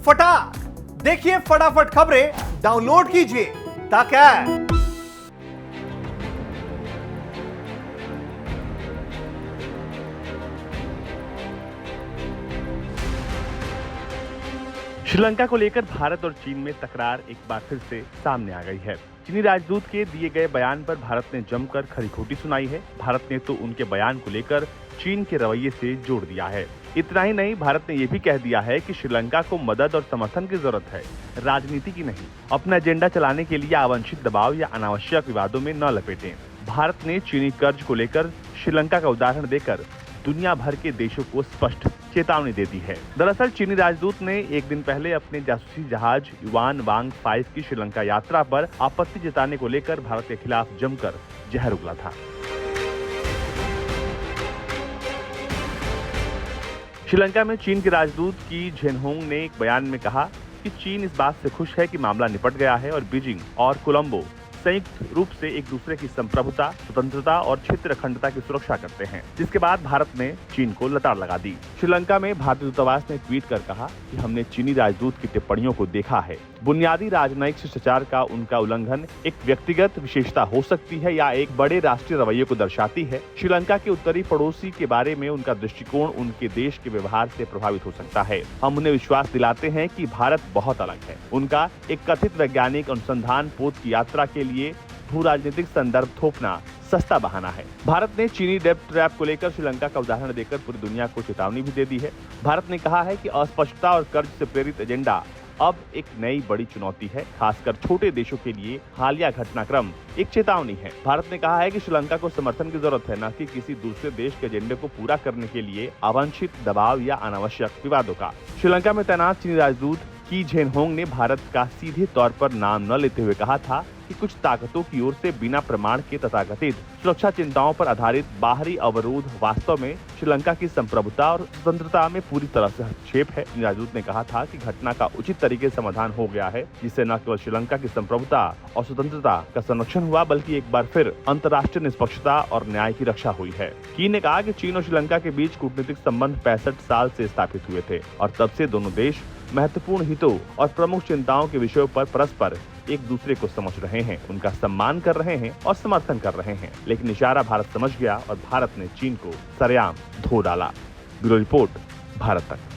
फटाक। देखिए फटाफट खबरें डाउनलोड कीजिए ताकि श्रीलंका को लेकर भारत और चीन में तकरार एक बार फिर से सामने आ गई है। चीनी राजदूत के दिए गए बयान पर भारत ने जमकर खरी खोटी सुनाई है। भारत ने तो उनके बयान को लेकर चीन के रवैये से जोड़ दिया है। इतना ही नहीं, भारत ने यह भी कह दिया है कि श्रीलंका को मदद और समर्थन की जरूरत है, राजनीति की नहीं। अपना एजेंडा चलाने के लिए अवांछित दबाव या अनावश्यक विवादों में न लपेटें। भारत ने चीनी कर्ज को लेकर श्रीलंका का उदाहरण देकर दुनिया भर के देशों को स्पष्ट चेतावनी दे दी है। दरअसल चीनी राजदूत ने एक दिन पहले अपने जासूसी जहाज युआन वांग 5 की श्रीलंका यात्रा पर आपत्ति जताने को लेकर भारत के खिलाफ जमकर जहर उगला था। श्रीलंका में चीन के राजदूत की झेनहोंग ने एक बयान में कहा कि चीन इस बात से खुश है कि मामला निपट गया है और बीजिंग और कोलंबो संयुक्त रूप से एक दूसरे की संप्रभुता, स्वतंत्रता और क्षेत्र अखंडता की सुरक्षा करते हैं। जिसके बाद भारत ने चीन को लताड़ लगा दी। श्रीलंका में भारतीय दूतावास ने ट्वीट कर कहा कि हमने चीनी राजदूत की टिप्पणियों को देखा है। बुनियादी राजनयिक शिष्टाचार का उनका उल्लंघन एक व्यक्तिगत विशेषता हो सकती है या एक बड़े राष्ट्रीय रवैये को दर्शाती है। श्रीलंका के उत्तरी पड़ोसी के बारे में उनका दृष्टिकोण उनके देश के व्यवहार से प्रभावित हो सकता है। हम उन्हें विश्वास दिलाते हैं कि भारत बहुत अलग है। उनका एक कथित वैज्ञानिक अनुसंधान पोत की यात्रा के लिए भू राजनीतिक संदर्भ थोपना सस्ता बहाना है। भारत ने चीनी डेब्ट ट्रैप को लेकर श्रीलंका का उदाहरण देकर पूरी दुनिया को चेतावनी भी दे दी है। भारत ने कहा है कि अस्पष्टता और कर्ज से प्रेरित एजेंडा अब एक नई बड़ी चुनौती है, खासकर छोटे देशों के लिए। हालिया घटनाक्रम एक चेतावनी है। भारत ने कहा है कि श्रीलंका को समर्थन की जरूरत है, न कि किसी दूसरे देश के एजेंडे को पूरा करने के लिए अवांछित दबाव या अनावश्यक विवादों का। श्रीलंका में तैनात चीनी राजदूत की झेनहोंग ने भारत का सीधे तौर पर नाम न लेते हुए कहा था कि कुछ ताकतों की ओर से बिना प्रमाण के तथाकथित सुरक्षा चिंताओं पर आधारित बाहरी अवरोध वास्तव में श्रीलंका की संप्रभुता और स्वतंत्रता में पूरी तरह से हस्तक्षेप है। राजदूत ने कहा था कि घटना का उचित तरीके से समाधान हो गया है, जिससे न केवल श्रीलंका की संप्रभुता और स्वतंत्रता का संरक्षण हुआ, बल्कि एक बार फिर अंतर्राष्ट्रीय निष्पक्षता और न्याय की रक्षा हुई है। चीन ने कहा कि चीन और श्रीलंका के बीच कूटनीतिक संबंध 65 साल से स्थापित हुए थे और तब से दोनों देश महत्वपूर्ण हितों और प्रमुख चिंताओं के विषयों पर परस्पर एक दूसरे को समझ रहे हैं, उनका सम्मान कर रहे हैं और समर्थन कर रहे हैं। लेकिन इशारा भारत समझ गया और भारत ने चीन को सरेआम धो डाला। ब्यूरो रिपोर्ट, भारत तक।